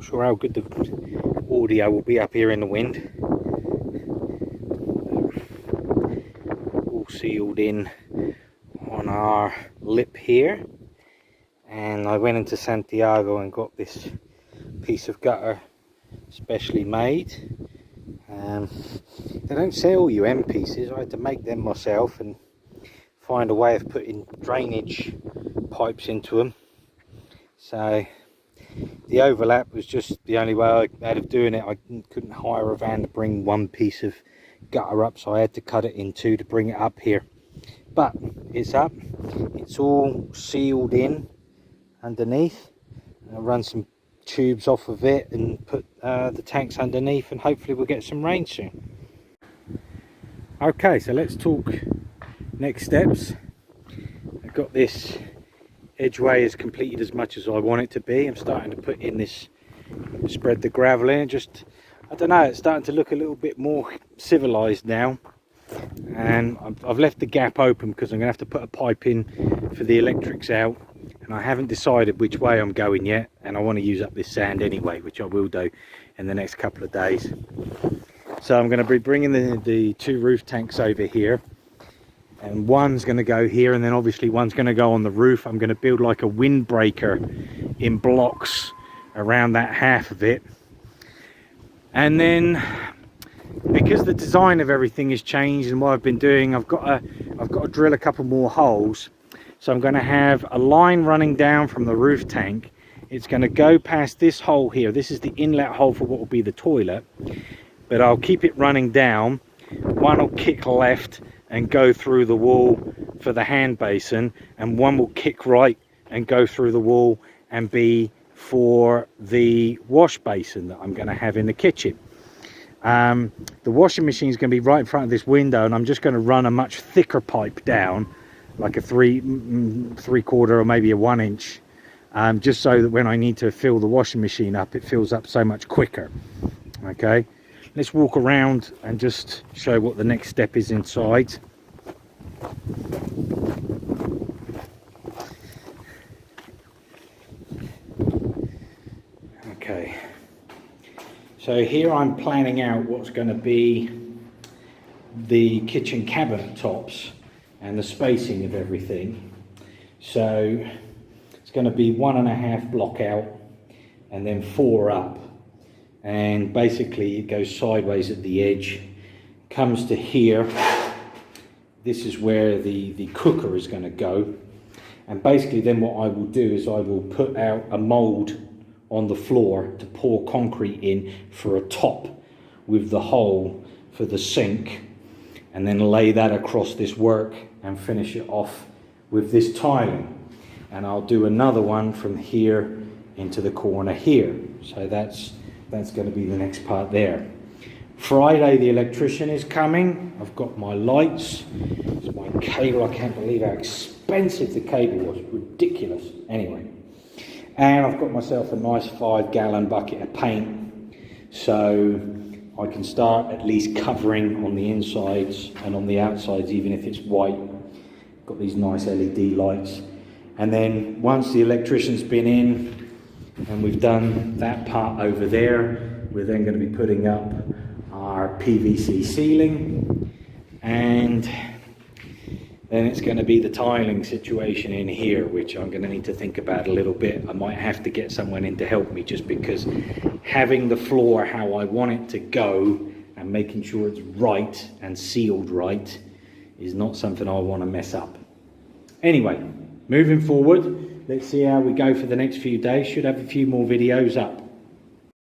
sure how good the audio will be up here in the wind. All sealed in on our lip here. And I went into Santiago and got this piece of gutter specially made. They don't sell you end pieces. I had to make them myself and find a way of putting drainage pipes into them. So the overlap was just the only way I had of doing it. I couldn't hire a van to bring one piece of gutter up, so I had to cut it in two to bring it up here. But it's up, it's all sealed in underneath. I'll run some tubes off of it and put the tanks underneath, and hopefully we'll get some rain soon. Okay, so let's talk next steps. I've got this edgeway is completed as much as I want it to be. I'm starting to put in this, spread the gravel in. Just, I don't know, it's starting to look a little bit more civilized now. And I've left the gap open because I'm going to have to put a pipe in for the electrics out, and I haven't decided which way I'm going yet, and I want to use up this sand anyway, which I will do in the next couple of days. So I'm going to be bringing the two roof tanks over here, and one's going to go here, and then obviously one's going to go on the roof. I'm going to build like a windbreaker in blocks around that half of it, and then because the design of everything has changed and what I've been doing, I've got to drill a couple more holes. So I'm going to have a line running down from the roof tank. It's going to go past this hole here. This is the inlet hole for what will be the toilet, but I'll keep it running down. One will kick left and go through the wall for the hand basin, and one will kick right and go through the wall and be for the wash basin that I'm going to have in the kitchen. The washing machine is going to be right in front of this window, and I'm just going to run a much thicker pipe down, like a three-quarter or maybe a 1 inch, just so that when I need to fill the washing machine up, it fills up so much quicker. Okay, let's walk around and just show what the next step is inside. Okay, so here I'm planning out what's going to be the kitchen cabinet tops and the spacing of everything. So it's going to be 1.5 block out and then 4 up, and basically it goes sideways at the edge, comes to here. This is where the cooker is going to go, and basically then what I will do is I will put out a mold on the floor to pour concrete in for a top with the hole for the sink, and then lay that across this work and finish it off with this tiling. And I'll do another one from here into the corner here. So that's going to be the next part there. Friday the electrician is coming. I've got my lights, it's my cable. I can't believe how expensive the cable was, ridiculous. Anyway, and I've got myself a nice 5-gallon bucket of paint, so I can start at least covering on the insides and on the outsides, even if it's white. Got these nice LED lights. And then once the electrician's been in and we've done that part over there, we're then going to be putting up our PVC ceiling, and then it's going to be the tiling situation in here, which I'm going to need to think about a little bit. I might have to get someone in to help me, just because having the floor how I want it to go and making sure it's right and sealed right is not something I want to mess up. Anyway, moving forward, let's see how we go for the next few days. Should have a few more videos up.